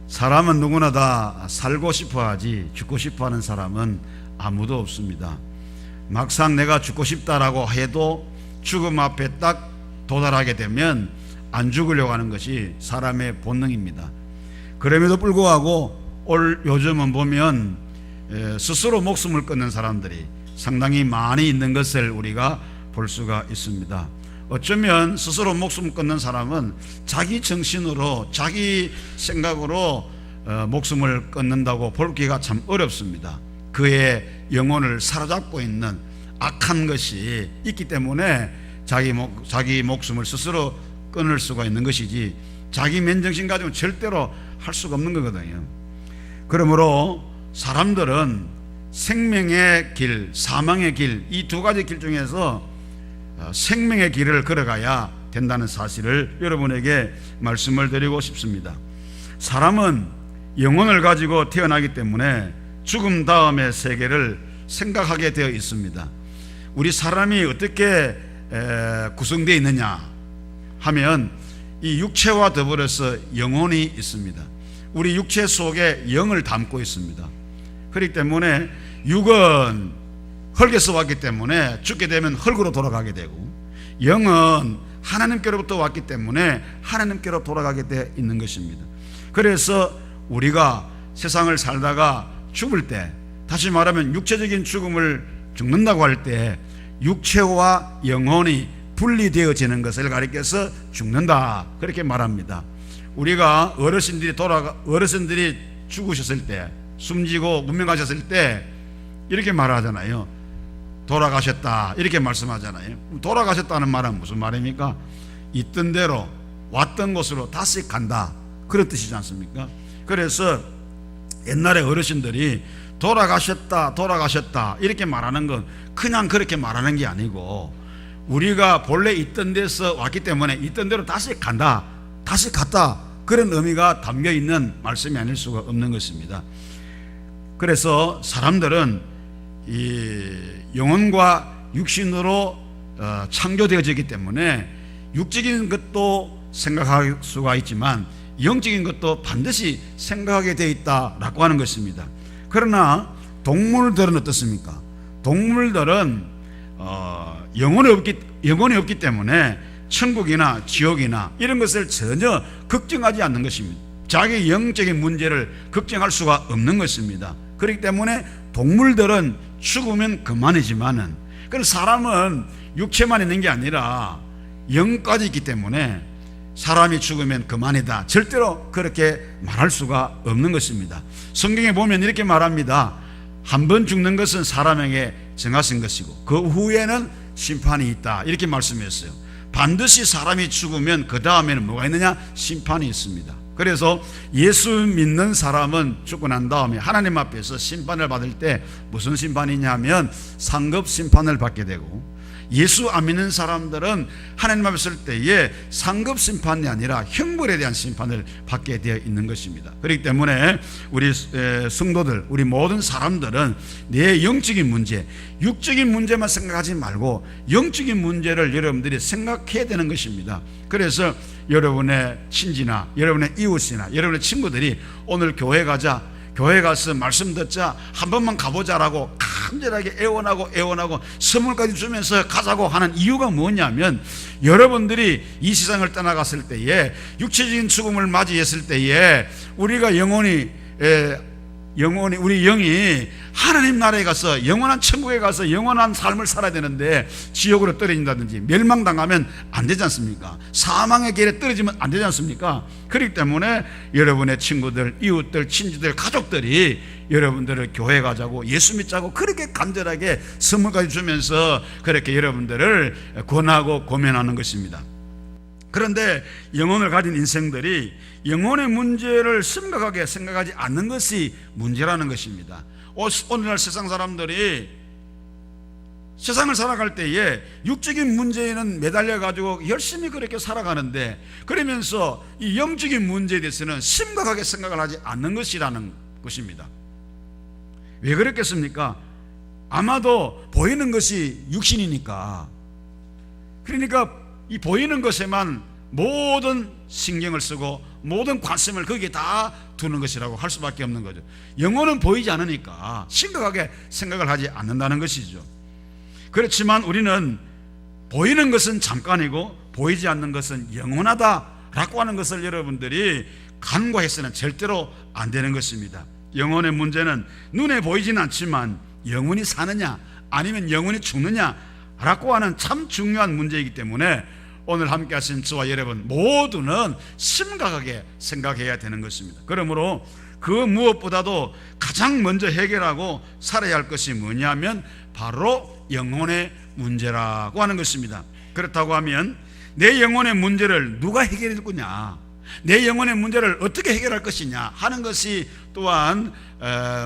사람은 누구나 다 살고 싶어 하지 죽고 싶어 하는 사람은 아무도 없습니다. 막상 내가 죽고 싶다라고 해도 죽음 앞에 딱 도달하게 되면 안 죽으려고 하는 것이 사람의 본능입니다. 그럼에도 불구하고 요즘은 보면 스스로 목숨을 끊는 사람들이 상당히 많이 있는 것을 우리가 볼 수가 있습니다. 어쩌면 스스로 목숨을 끊는 사람은 자기 정신으로 자기 생각으로 목숨을 끊는다고 보기가 참 어렵습니다. 그의 영혼을 사로잡고 있는 악한 것이 있기 때문에 자기 목숨을 스스로 끊을 수가 있는 것이지 자기 맨정신 가지고는 절대로 할 수가 없는 거거든요. 그러므로 사람들은 생명의 길, 사망의 길, 이 두 가지 길 중에서 생명의 길을 걸어가야 된다는 사실을 여러분에게 말씀을 드리고 싶습니다. 사람은 영혼을 가지고 태어나기 때문에 죽음 다음의 세계를 생각하게 되어 있습니다. 우리 사람이 어떻게 구성되어 있느냐 하면 이 육체와 더불어서 영혼이 있습니다. 우리 육체 속에 영을 담고 있습니다. 그렇기 때문에 육은 흙에서 왔기 때문에 죽게 되면 흙으로 돌아가게 되고, 영은 하나님께로부터 왔기 때문에 하나님께로 돌아가게 되어 있는 것입니다. 그래서 우리가 세상을 살다가 죽을 때, 다시 말하면 육체적인 죽음을 죽는다고 할 때 육체와 영혼이 분리되어지는 것을 가리켜서 죽는다, 그렇게 말합니다. 우리가 어르신들이 죽으셨을 때, 숨지고 운명하셨을 때 이렇게 말하잖아요. 돌아가셨다, 이렇게 말씀하잖아요. 돌아가셨다는 말은 무슨 말입니까? 있던 대로 왔던 곳으로 다시 간다, 그런 뜻이지 않습니까? 그래서 옛날에 어르신들이 돌아가셨다 이렇게 말하는 건 그냥 그렇게 말하는 게 아니고, 우리가 본래 있던 데서 왔기 때문에 있던 대로 다시 간다, 다시 갔다, 그런 의미가 담겨 있는 말씀이 아닐 수가 없는 것입니다. 그래서 사람들은 이 영혼과 육신으로 창조되어지기 때문에 육적인 것도 생각할 수가 있지만 영적인 것도 반드시 생각하게 되어 있다라고 하는 것입니다. 그러나 동물들은 어떻습니까? 동물들은 영혼이 없기 때문에 천국이나 지옥이나 이런 것을 전혀 걱정하지 않는 것입니다. 자기 영적인 문제를 걱정할 수가 없는 것입니다. 그렇기 때문에 동물들은 죽으면 그만이지만은, 그런 사람은 육체만 있는 게 아니라 영까지 있기 때문에 사람이 죽으면 그만이다, 절대로 그렇게 말할 수가 없는 것입니다. 성경에 보면 이렇게 말합니다. 한 번 죽는 것은 사람에게 정하신 것이고 그 후에는 심판이 있다, 이렇게 말씀했어요. 반드시 사람이 죽으면 그 다음에는 뭐가 있느냐? 심판이 있습니다. 그래서 예수 믿는 사람은 죽고 난 다음에 하나님 앞에서 심판을 받을 때 무슨 심판이냐면 상급 심판을 받게 되고, 예수 안 믿는 사람들은 하나님 앞에 설 때에 상급 심판이 아니라 형벌에 대한 심판을 받게 되어 있는 것입니다. 그렇기 때문에 우리 성도들, 우리 모든 사람들은 내 영적인 문제, 육적인 문제만 생각하지 말고 영적인 문제를 여러분들이 생각해야 되는 것입니다. 그래서 여러분의 친지나 여러분의 이웃이나 여러분의 친구들이 오늘 교회 가자, 교회 가서 말씀 듣자, 한 번만 가보자라고 간절하게 애원하고 선물까지 주면서 가자고 하는 이유가 뭐냐면, 여러분들이 이 세상을 떠나갔을 때에 육체적인 죽음을 맞이했을 때에 우리가 우리 영이 하나님 나라에 가서 영원한 천국에 가서 영원한 삶을 살아야 되는데 지옥으로 떨어진다든지 멸망당하면 안 되지 않습니까? 사망의 길에 떨어지면 안 되지 않습니까? 그렇기 때문에 여러분의 친구들, 이웃들, 친지들, 가족들이 여러분들을 교회 가자고, 예수 믿자고 그렇게 간절하게 선물까지 주면서 그렇게 여러분들을 권하고 고면하는 것입니다. 그런데 영혼을 가진 인생들이 영혼의 문제를 심각하게 생각하지 않는 것이 문제라는 것입니다. 오늘날 세상 사람들이 세상을 살아갈 때에 육적인 문제에는 매달려 가지고 열심히 그렇게 살아가는데, 그러면서 이 영적인 문제에 대해서는 심각하게 생각을 하지 않는 것이라는 것입니다. 왜 그렇겠습니까? 아마도 보이는 것이 육신이니까. 그러니까 이 보이는 것에만 모든 신경을 쓰고 모든 관심을 거기에 다 두는 것이라고 할 수밖에 없는 거죠. 영혼은 보이지 않으니까 심각하게 생각을 하지 않는다는 것이죠. 그렇지만 우리는 보이는 것은 잠깐이고 보이지 않는 것은 영원하다라고 하는 것을 여러분들이 간과해서는 절대로 안 되는 것입니다. 영혼의 문제는 눈에 보이지는 않지만 영혼이 사느냐 아니면 영혼이 죽느냐라고 하는 참 중요한 문제이기 때문에 오늘 함께 하신 저와 여러분 모두는 심각하게 생각해야 되는 것입니다. 그러므로 그 무엇보다도 가장 먼저 해결하고 살아야 할 것이 뭐냐면 바로 영혼의 문제라고 하는 것입니다. 그렇다고 하면 내 영혼의 문제를 누가 해결해 줄 거냐, 내 영혼의 문제를 어떻게 해결할 것이냐 하는 것이 또한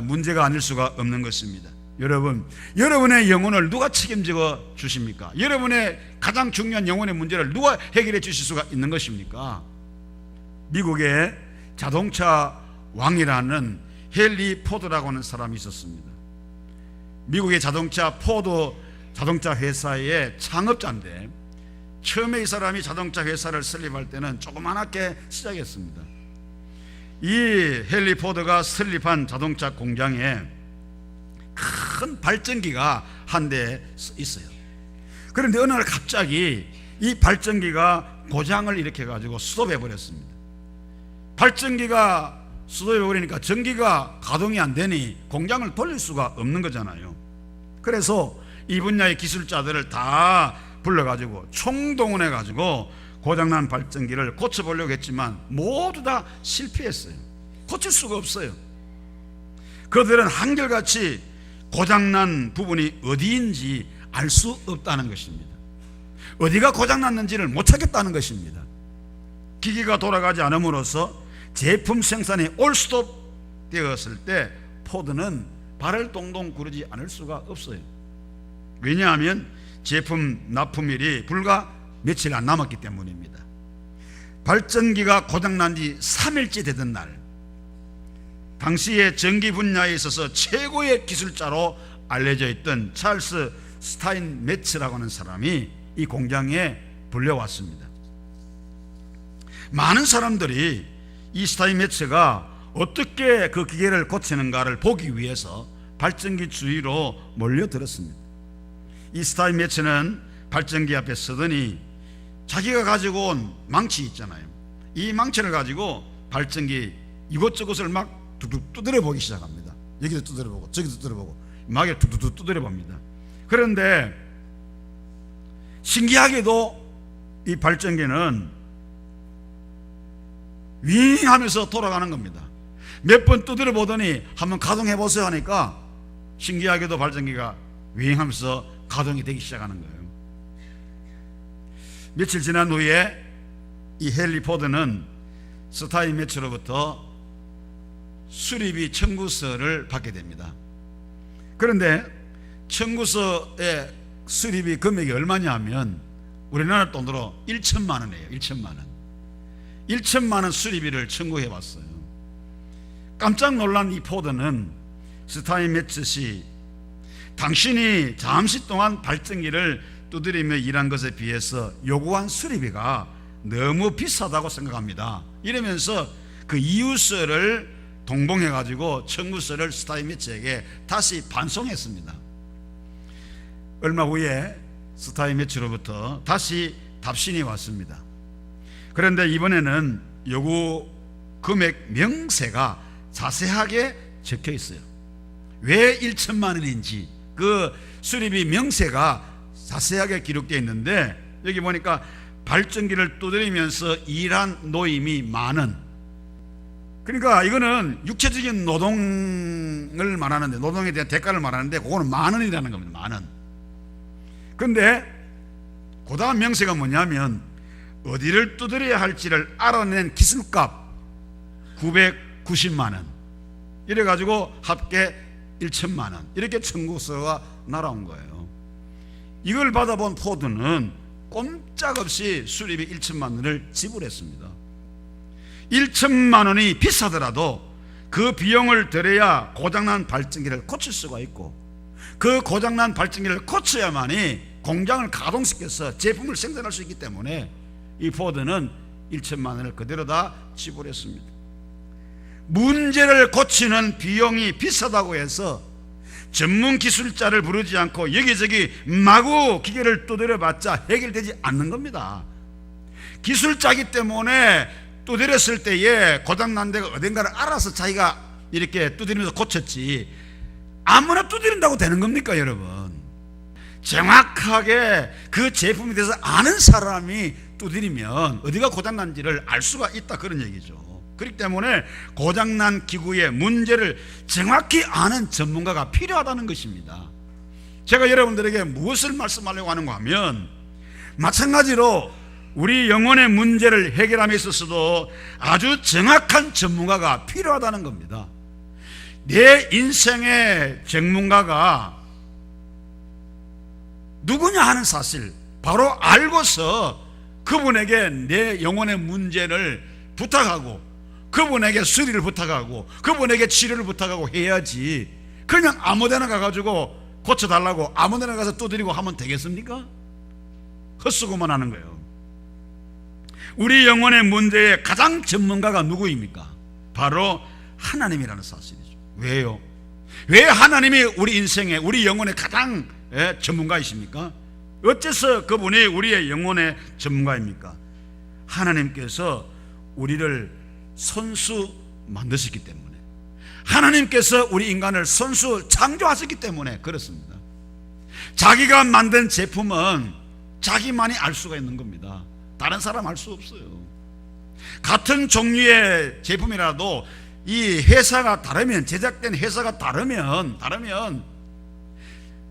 문제가 아닐 수가 없는 것입니다. 여러분, 여러분의 영혼을 누가 책임져 주십니까? 여러분의 가장 중요한 영혼의 문제를 누가 해결해 주실 수가 있는 것입니까? 미국의 자동차 왕이라는 헨리 포드라고 하는 사람이 있었습니다. 미국의 포드 자동차 회사의 창업자인데 처음에 이 사람이 자동차 회사를 설립할 때는 조그맣게 시작했습니다. 이 헨리 포드가 설립한 자동차 공장에 큰 발전기가 한 대 있어요. 그런데 어느 날 갑자기 이 발전기가 고장을 일으켜 가지고 스톱해 버렸습니다. 발전기가 스톱해 버리니까 전기가 가동이 안 되니 공장을 돌릴 수가 없는 거잖아요. 그래서 이 분야의 기술자들을 다 불러가지고 총동원해 가지고 고장난 발전기를 고쳐보려고 했지만 모두 다 실패했어요. 고칠 수가 없어요. 그들은 한결같이 고장난 부분이 어디인지 알 수 없다는 것입니다. 어디가 고장났는지를 못 찾겠다는 것입니다. 기기가 돌아가지 않음으로써 제품 생산이 올스톱 되었을 때 포드는 발을 동동 구르지 않을 수가 없어요. 왜냐하면 제품 납품일이 불과 며칠 안 남았기 때문입니다. 발전기가 고장난 지 3일째 되던 날, 당시에 전기 분야에 있어서 최고의 기술자로 알려져 있던 찰스 스타인메츠라고 하는 사람이 이 공장에 불려왔습니다. 많은 사람들이 이 스타인메츠가 어떻게 그 기계를 고치는가를 보기 위해서 발전기 주위로 몰려들었습니다. 이 스타인메츠는 발전기 앞에 서더니 자기가 가지고 온 망치 있잖아요. 이 망치를 가지고 발전기 이곳저곳을 막 툭툭 두드려 보기 시작합니다. 여기도 두드려 보고 저기도 두드려 보고 막에 툭툭 두드려 봅니다. 그런데 신기하게도 이 발전기는 윙 하면서 돌아가는 겁니다. 몇 번 두드려 보더니 한번 가동해 보세요 하니까 신기하게도 발전기가 윙 하면서 가동이 되기 시작하는 거예요. 며칠 지난 후에 이 헨리 포드는 스타인메츠로부터 수리비 청구서를 받게 됩니다. 그런데 청구서의 수리비 금액이 얼마냐 하면 우리나라 돈으로 1천만 원이에요. 1천만 원. 1천만 원 수리비를 청구해 왔어요. 깜짝 놀란 이 포드는 스타인메츠 씨, 당신이 잠시 동안 발전기를 두드리며 일한 것에 비해서 요구한 수리비가 너무 비싸다고 생각합니다. 이러면서 그 이유서를 동봉해 가지고 청구서를 스타인메츠에게 다시 반송했습니다. 얼마 후에 스타인메츠로부터 다시 답신이 왔습니다. 그런데 이번에는 요구 금액 명세가 자세하게 적혀 있어요. 왜 1천만 원인지 그 수리비 명세가 자세하게 기록되어 있는데 여기 보니까 발전기를 두드리면서 일한 노임이 많은, 그러니까 이거는 육체적인 노동을 말하는데, 노동에 대한 대가를 말하는데 그거는 만 원이라는 겁니다. 만 원. 그런데 그 다음 명세가 뭐냐면 어디를 두드려야 할지를 알아낸 기술값 990만 원, 이래가지고 합계 1천만 원, 이렇게 청구서가 날아온 거예요. 이걸 받아본 포드는 꼼짝없이 수리비 1천만 원을 지불했습니다. 1천만 원이 비싸더라도 그 비용을 들여야 고장난 발전기를 고칠 수가 있고, 그 고장난 발전기를 고쳐야만이 공장을 가동시켜서 제품을 생산할 수 있기 때문에 이 포드는 1천만 원을 그대로 다 지불했습니다. 문제를 고치는 비용이 비싸다고 해서 전문 기술자를 부르지 않고 여기저기 마구 기계를 두드려봤자 해결되지 않는 겁니다. 기술자이기 때문에 두드렸을 때에 고장난 데가 어딘가를 알아서 자기가 이렇게 두드리면서 고쳤지, 아무나 두드린다고 되는 겁니까 여러분? 정확하게 그 제품에 대해서 아는 사람이 두드리면 어디가 고장난지를 알 수가 있다, 그런 얘기죠. 그렇기 때문에 고장난 기구의 문제를 정확히 아는 전문가가 필요하다는 것입니다. 제가 여러분들에게 무엇을 말씀하려고 하는가 하면, 마찬가지로 우리 영혼의 문제를 해결함에 있어서도 아주 정확한 전문가가 필요하다는 겁니다. 내 인생의 전문가가 누구냐 하는 사실 바로 알고서 그분에게 내 영혼의 문제를 부탁하고, 그분에게 수리를 부탁하고, 그분에게 치료를 부탁하고 해야지, 그냥 아무데나 가가지고 고쳐달라고 아무데나 가서 두드리고 하면 되겠습니까? 헛수고만 하는 거예요. 우리 영혼의 문제의 가장 전문가가 누구입니까? 바로 하나님이라는 사실이죠. 왜요? 왜 하나님이 우리 인생의, 우리 영혼의 가장 전문가이십니까? 어째서 그분이 우리의 영혼의 전문가입니까? 하나님께서 우리를 선수 만드셨기 때문에, 하나님께서 우리 인간을 선수 창조하셨기 때문에 그렇습니다. 자기가 만든 제품은 자기만이 알 수가 있는 겁니다. 다른 사람 알 수 없어요. 같은 종류의 제품이라도 이 회사가 다르면, 제작된 회사가 다르면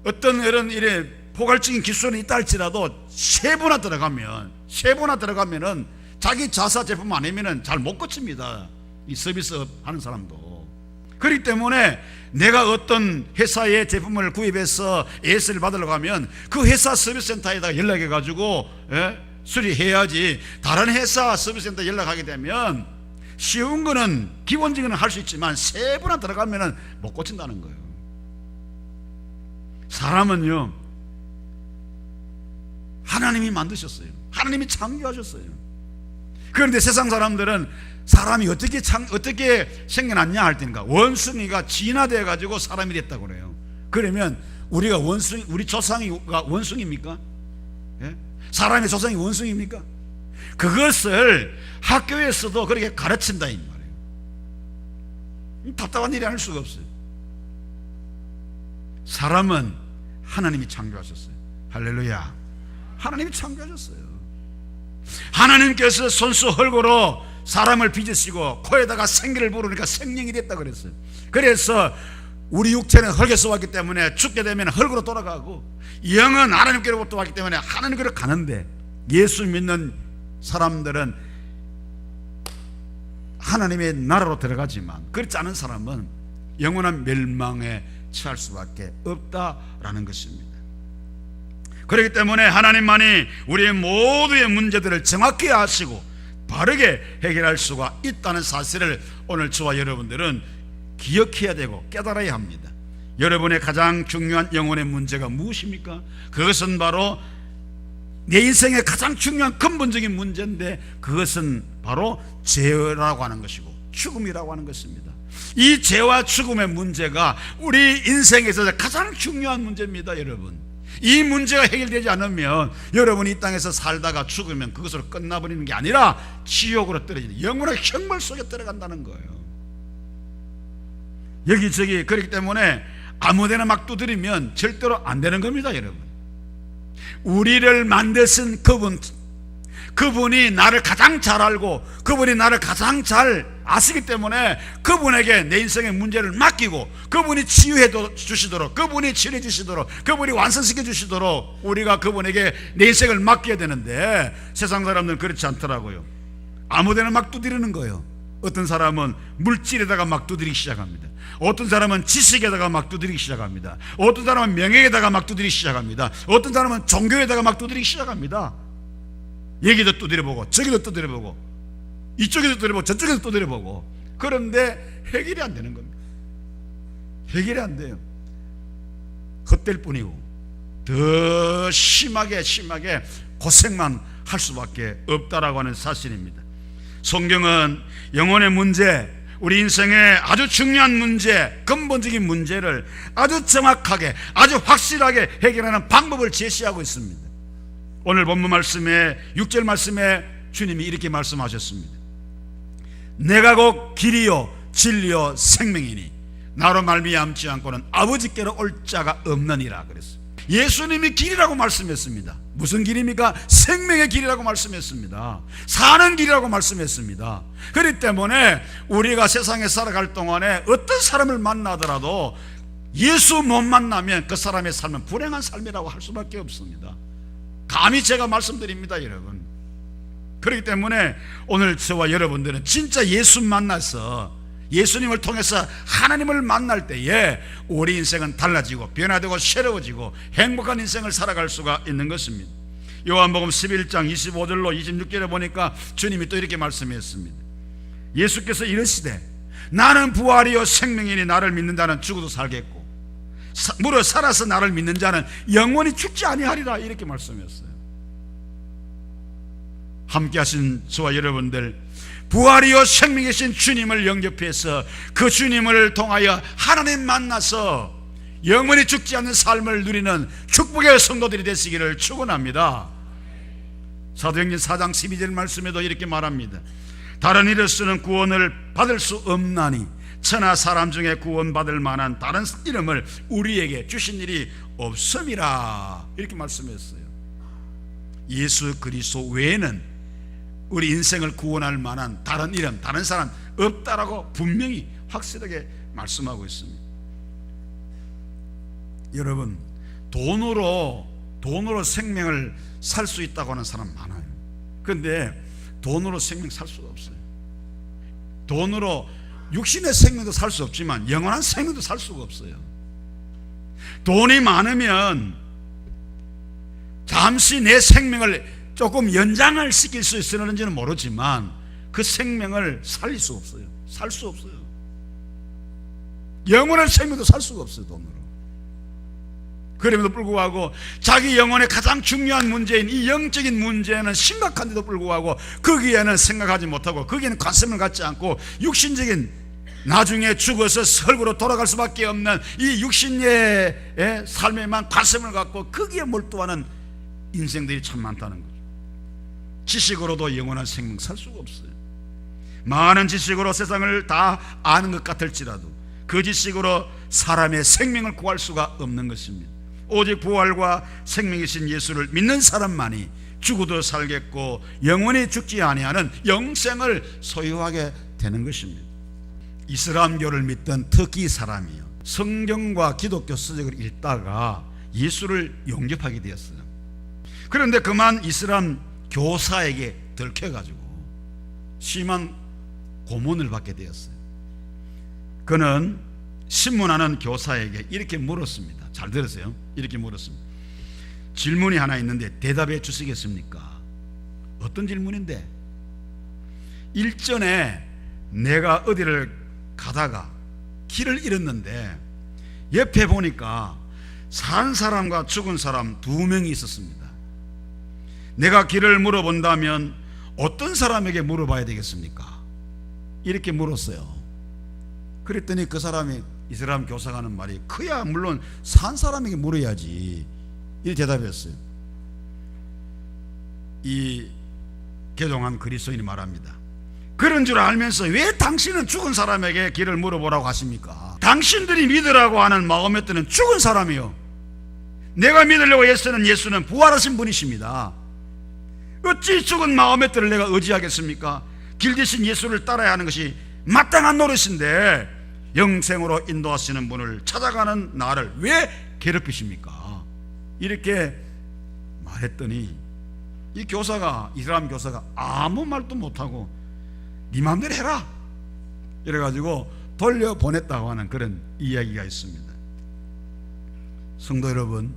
어떤 이런 포괄적인 기술은 있다 할지라도 세부나 들어가면은 자기 자사 제품 아니면은 잘 못 고칩니다. 이 서비스 하는 사람도. 그렇기 때문에 내가 어떤 회사의 제품을 구입해서 AS를 받으려고 하면 그 회사 서비스 센터에다가 연락해 가지고 수리해야지, 다른 회사 서비스 센터 연락하게 되면 쉬운 거는 기본적인 건 할 수 있지만 세부나 들어가면은 못 고친다는 거예요. 사람은요, 하나님이 만드셨어요. 하나님이 창조하셨어요. 그런데 세상 사람들은 사람이 어떻게 생겨났냐 할 때니까 원숭이가 진화되어 가지고 사람이 됐다고 그래요. 그러면 우리 조상이가 원숭이입니까? 예? 사람의 조상이 원숭이입니까? 그것을 학교에서도 그렇게 가르친다 이 말이에요. 답답한 일이 아닐 수가 없어요. 사람은 하나님이 창조하셨어요. 할렐루야. 하나님이 창조하셨어요. 하나님께서 손수 흙으로 사람을 빚으시고 코에다가 생기를 부르니까 생명이 됐다 그랬어요. 그래서 우리 육체는 흙에서 왔기 때문에 죽게 되면 흙으로 돌아가고, 영은 하나님께로부터 왔기 때문에 하나님께로 가는데, 예수 믿는 사람들은 하나님의 나라로 들어가지만 그렇지 않은 사람은 영원한 멸망에 처할 수밖에 없다라는 것입니다. 그렇기 때문에 하나님만이 우리의 모두의 문제들을 정확히 아시고 바르게 해결할 수가 있다는 사실을 오늘 저와 여러분들은 기억해야 되고 깨달아야 합니다. 여러분의 가장 중요한 영혼의 문제가 무엇입니까? 그것은 바로 내 인생의 가장 중요한 근본적인 문제인데, 그것은 바로 죄라고 하는 것이고 죽음이라고 하는 것입니다. 이 죄와 죽음의 문제가 우리 인생에서 가장 중요한 문제입니다. 여러분, 이 문제가 해결되지 않으면 여러분이 이 땅에서 살다가 죽으면 그것으로 끝나버리는 게 아니라 지옥으로 떨어지는 영원한 형벌 속에 들어간다는 거예요. 여기저기. 그렇기 때문에 아무데나 막 두드리면 절대로 안 되는 겁니다. 여러분, 우리를 만드신 그분이 나를 가장 잘 알고 그분이 나를 가장 잘 아시기 때문에 그분에게 내 인생의 문제를 맡기고, 그분이 치유해 주시도록, 그분이 치료해 주시도록, 그분이 완성시켜 주시도록 우리가 그분에게 내 인생을 맡겨야 되는데, 세상 사람들은 그렇지 않더라고요. 아무데나 막 두드리는 거예요. 어떤 사람은 물질에다가 막 두드리기 시작합니다. 어떤 사람은 지식에다가 막 두드리기 시작합니다. 어떤 사람은 명예에다가 막 두드리기 시작합니다. 어떤 사람은 종교에다가 막 두드리기 시작합니다. 여기도 두드려보고 저기도 두드려보고 이쪽에도 두드려보고 저쪽에도 두드려보고. 그런데 해결이 안 되는 겁니다. 해결이 안 돼요. 헛될 뿐이고 더 심하게 고생만 할 수밖에 없다라고 하는 사실입니다. 성경은 영혼의 문제, 우리 인생의 아주 중요한 문제, 근본적인 문제를 아주 정확하게, 아주 확실하게 해결하는 방법을 제시하고 있습니다. 오늘 본문 말씀에 6절 말씀에 주님이 이렇게 말씀하셨습니다. 내가 곧 길이요 진리요 생명이니 나로 말미암지 않고는 아버지께로 올 자가 없느니라 그랬어요. 예수님이 길이라고 말씀했습니다. 무슨 길입니까? 생명의 길이라고 말씀했습니다. 사는 길이라고 말씀했습니다. 그렇기 때문에 우리가 세상에 살아갈 동안에 어떤 사람을 만나더라도 예수 못 만나면 그 사람의 삶은 불행한 삶이라고 할 수밖에 없습니다. 감히 제가 말씀드립니다, 여러분. 그렇기 때문에 오늘 저와 여러분들은 진짜 예수 만나서 예수님을 통해서 하나님을 만날 때에 우리 인생은 달라지고 변화되고 새로워지고 행복한 인생을 살아갈 수가 있는 것입니다. 요한복음 11장 25절로 26절에 보니까 주님이 또 이렇게 말씀했습니다. 예수께서 이르시되 나는 부활이요 생명이니 나를 믿는 자는 죽어도 살겠고 무릇 살아서 나를 믿는 자는 영원히 죽지 아니하리라 이렇게 말씀했어요. 함께 하신 저와 여러분들, 부활이요 생명이신 주님을 영접해서 그 주님을 통하여 하나님 만나서 영원히 죽지 않는 삶을 누리는 축복의 성도들이 되시기를 축원합니다. 사도행전 4장 12절 말씀에도 이렇게 말합니다. 다른 이로서는 구원을 받을 수 없나니 천하 사람 중에 구원받을 만한 다른 이름을 우리에게 주신 일이 없음이라 이렇게 말씀했어요. 예수 그리스도 외에는 우리 인생을 구원할 만한 다른 이름, 다른 사람 없다라고 분명히 확실하게 말씀하고 있습니다. 여러분, 돈으로 생명을 살 수 있다고 하는 사람 많아요. 그런데 돈으로 생명 살 수가 없어요. 돈으로 육신의 생명도 살 수 없지만 영원한 생명도 살 수가 없어요. 돈이 많으면 잠시 내 생명을 조금 연장을 시킬 수 있을는지는 모르지만 그 생명을 살릴 수 없어요. 살 수 없어요. 영원한 생명도 살 수가 없어요, 돈으로. 그럼에도 불구하고 자기 영혼의 가장 중요한 문제인 이 영적인 문제는 심각한데도 불구하고 거기에는 생각하지 못하고 거기에는 관심을 갖지 않고 육신적인 나중에 죽어서 설구로 돌아갈 수밖에 없는 이 육신의 삶에만 관심을 갖고 거기에 몰두하는 인생들이 참 많다는 거죠. 지식으로도 영원한 생명 살 수가 없어요. 많은 지식으로 세상을 다 아는 것 같을지라도 그 지식으로 사람의 생명을 구할 수가 없는 것입니다. 오직 부활과 생명이신 예수를 믿는 사람만이 죽어도 살겠고 영원히 죽지 아니하는 영생을 소유하게 되는 것입니다. 이슬람교를 믿던 터키 사람이요, 성경과 기독교 서적을 읽다가 예수를 영접하게 되었어요. 그런데 그만 이슬람 교사에게 들켜가지고 심한 고문을 받게 되었어요. 그는 신문하는 교사에게 이렇게 물었습니다. 잘 들으세요. 이렇게 물었습니다. 질문이 하나 있는데 대답해 주시겠습니까? 어떤 질문인데? 일전에 내가 어디를 가다가 길을 잃었는데 옆에 보니까 산 사람과 죽은 사람 2명이 있었습니다. 내가 길을 물어본다면 어떤 사람에게 물어봐야 되겠습니까? 이렇게 물었어요. 그랬더니 그 사람이, 이슬람 교사가 하는 말이, 그야 물론 산 사람에게 물어야지, 이렇게 대답했어요. 이 개종한 그리스도인이 말합니다. 그런 줄 알면서 왜 당신은 죽은 사람에게 길을 물어보라고 하십니까? 당신들이 믿으라고 하는 마호메트는 죽은 사람이요, 내가 믿으려고 애쓰는 예수는 부활하신 분이십니다. 어찌 죽은 마호메트를 내가 의지하겠습니까? 길 대신 예수를 따라야 하는 것이 마땅한 노릇인데 영생으로 인도하시는 분을 찾아가는 나를 왜 괴롭히십니까? 이렇게 말했더니 이 교사가, 이슬람 교사가 아무 말도 못하고 네 마음대로 해라 이래가지고 돌려보냈다고 하는 그런 이야기가 있습니다. 성도 여러분,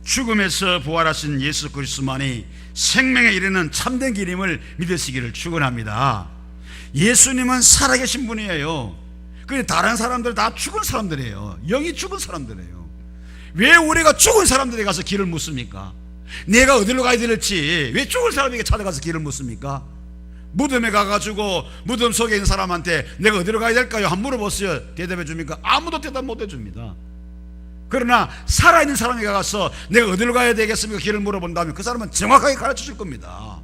죽음에서 부활하신 예수 그리스도만이 생명에 이르는 참된 길임을 믿으시기를 축원합니다. 예수님은 살아계신 분이에요. 그런데 다른 사람들 다 죽은 사람들이에요. 영이 죽은 사람들이에요. 왜 우리가 죽은 사람들에게 가서 길을 묻습니까? 내가 어디로 가야 될지 왜 죽은 사람에게 찾아가서 길을 묻습니까? 무덤에 가가지고 무덤 속에 있는 사람한테 내가 어디로 가야 될까요? 한번 물어보세요. 대답해 줍니까? 아무도 대답 못 해줍니다. 그러나 살아있는 사람에게 가서 내가 어디로 가야 되겠습니까? 길을 물어본다면 그 사람은 정확하게 가르쳐 줄 겁니다.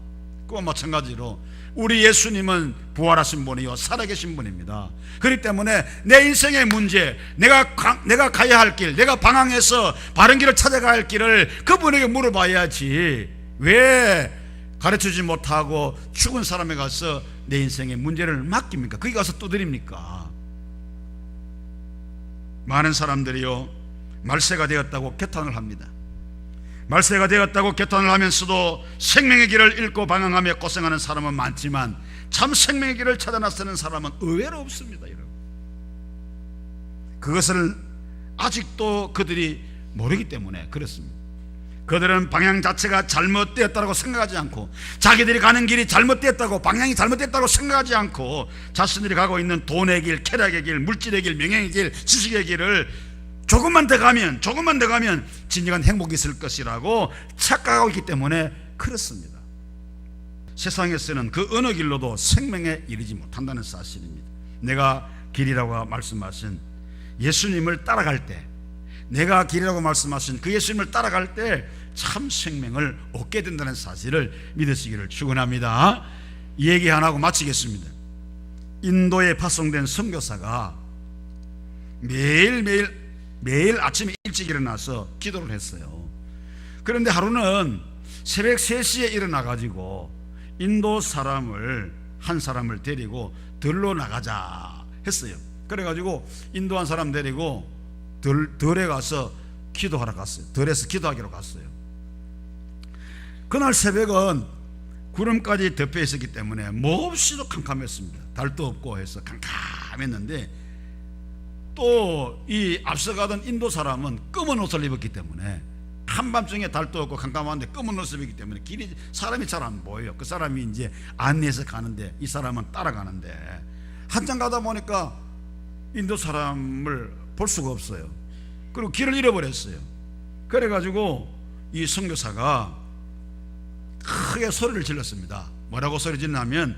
그와 마찬가지로 우리 예수님은 부활하신 분이요 살아계신 분입니다. 그렇기 때문에 내 인생의 문제, 내가 가야 할 길, 내가 방황해서 바른 길을 찾아가야 할 길을 그분에게 물어봐야지 왜 가르쳐주지 못하고 죽은 사람에 가서 내 인생의 문제를 맡깁니까? 거기 가서 두드립니까? 많은 사람들이요 말세가 되었다고 개탄을 합니다. 말세가 되었다고 개탄을 하면서도 생명의 길을 잃고 방황하며 고생하는 사람은 많지만 참 생명의 길을 찾아 나서는 사람은 의외로 없습니다. 여러분, 그것을 아직도 그들이 모르기 때문에 그렇습니다. 그들은 방향 자체가 잘못되었다고 생각하지 않고 자기들이 가는 길이 잘못되었다고, 방향이 잘못됐다고 생각하지 않고 자신들이 가고 있는 돈의 길, 쾌락의 길, 물질의 길, 명예의 길, 지식의 길을 조금만 더 가면 진정한 행복이 있을 것이라고 착각하고 있기 때문에 그렇습니다. 세상에서는 그 어느 길로도 생명에 이르지 못한다는 사실입니다. 내가 길이라고 말씀하신 예수님을 따라갈 때, 내가 길이라고 말씀하신 그 예수님을 따라갈 때 참 생명을 얻게 된다는 사실을 믿으시기를 축원합니다. 이 얘기 하나 하고 마치겠습니다. 인도에 파송된 선교사가 매일 아침에 일찍 일어나서 기도를 했어요. 그런데 하루는 새벽 3시에 일어나 가지고 인도 한 사람을 데리고 들로 나가자 했어요. 그래 가지고 인도 한 사람 데리고 들에 가서 기도하러 갔어요. 들에서 기도하기로 갔어요. 그날 새벽은 구름까지 덮여 있었기 때문에 몹시도 캄캄했습니다. 달도 없고 해서 캄캄했는데 또 이 앞서가던 인도 사람은 검은 옷을 입었기 때문에 한밤중에 달도 없고 캄캄한데 검은 옷을 입기 때문에 사람이 잘 안 보여요. 그 사람이 이제 안내해서 가는데 이 사람은 따라가는데 한참 가다 보니까 인도 사람을 볼 수가 없어요. 그리고 길을 잃어버렸어요. 그래가지고 이 선교사가 크게 소리를 질렀습니다. 뭐라고 소리 질렀냐면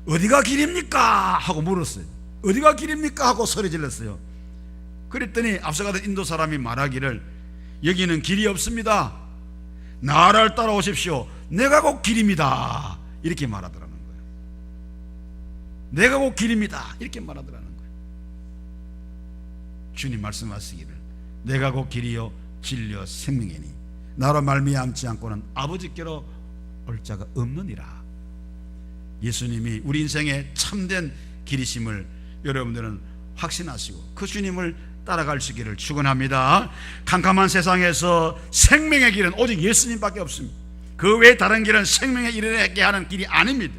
어디가 길입니까? 하고 물었어요. 어디가 길입니까? 하고 소리 질렀어요. 그랬더니 앞서가던 인도 사람이 말하기를 여기는 길이 없습니다. 나를 따라오십시오. 내가 곧 길입니다. 이렇게 말하더라는 거예요. 내가 곧 길입니다. 이렇게 말하더라는 거예요. 주님 말씀하시기를 내가 곧 길이요 진리요 생명이니 나로 말미암지 않고는 아버지께로 올 자가 없느니라. 예수님이 우리 인생의 참된 길이심을 여러분들은 확신하시고 그 주님을 따라갈 수 있기를 축원합니다. 캄캄한 세상에서 생명의 길은 오직 예수님밖에 없습니다. 그 외에 다른 길은 생명에 이르게 하는 길이 아닙니다.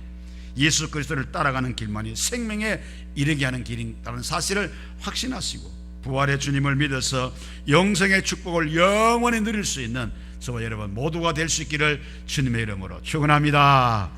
예수 그리스도를 따라가는 길만이 생명에 이르게 하는 길이라는 사실을 확신하시고 부활의 주님을 믿어서 영생의 축복을 영원히 누릴 수 있는 저와 여러분 모두가 될 수 있기를 주님의 이름으로 축원합니다.